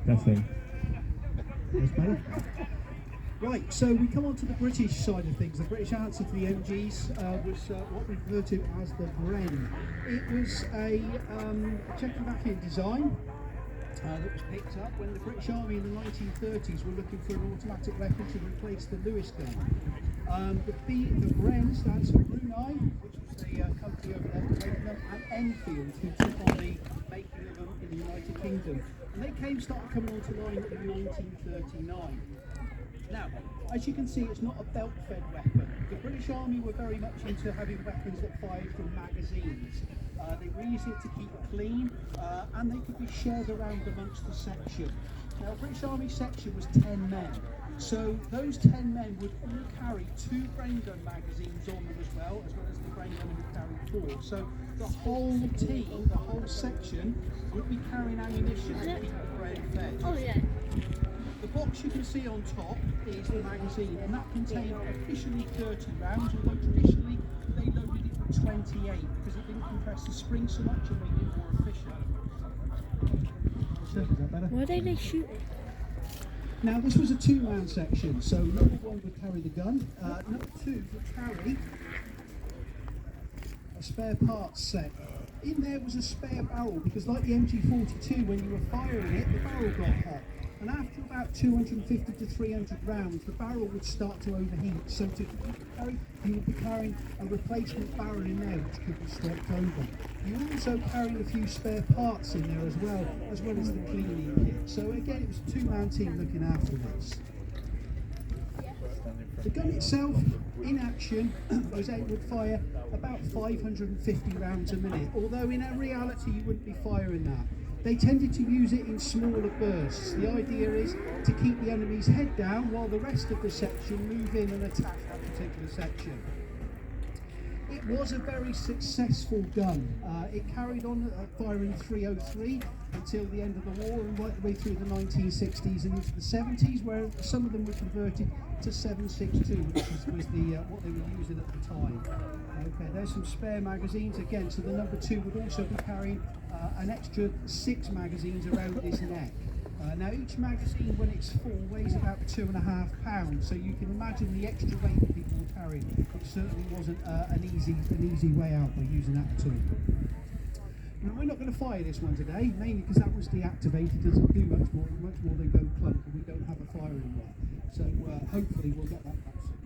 Nothing. That's better. Right, so we come on to the British side of things. The British answer to the MGs was what we refer to as the Bren. It was a Czechoslovakian design that was picked up when the British Army in the 1930s were looking for an automatic weapon to replace the Lewis gun. The Bren stands for Brunei, which was a company over there making them, and Enfield, who took on the making of them in the United Kingdom. And they started coming onto line in 1939. Now, as you can see, it's not a belt-fed weapon. The British Army were very much into having weapons that fired from magazines. They were easy to keep clean, and they could be shared around amongst the section. Now, British Army section was 10 men. So those 10 men would all carry 2 Bren gun magazines on them as well as the Bren gun would carry 4. So the whole team, the whole section, would be carrying ammunition to keep the Bren fed. Oh yeah. The box you can see on top is the magazine, and that contained officially 30 rounds, although traditionally they loaded it with 28 because it didn't compress the spring so much and made it more efficient. Is that better? Why don't they shoot it? Now this was a 2-man section, so number 1 would carry the gun, number 2 would carry a spare parts set. In there was a spare barrel because, like the MG42, when you were firing it, the barrel got hot. And after about 250 to 300 rounds, the barrel would start to overheat. So to carry, you would be carrying a replacement barrel in there which could be swapped over. You were also carrying a few spare parts in there as well as the cleaning kit. So again, it was a 2-man team looking after this. The gun itself, in action, would fire about 550 rounds a minute, although in reality you wouldn't be firing that. They tended to use it in smaller bursts. The idea is to keep the enemy's head down while the rest of the section move in and attack that particular section. It was a very successful gun. It carried on firing 303 until the end of the war and right the way through the 1960s and into the 70s, where some of them were converted to 7.62, which was what they were using at the time. Okay, there's some spare magazines again, so the number 2 would also be carrying an extra 6 magazines around his neck. Now each magazine, when it's full, weighs about 2.5 pounds, so you can imagine the extra weight that people were carrying. It certainly wasn't an easy way out by using that tool. Now we're not going to fire this one today, mainly because that was deactivated. It doesn't do much more than go clunk, and we don't have a firing yet. So hopefully we'll get that back soon.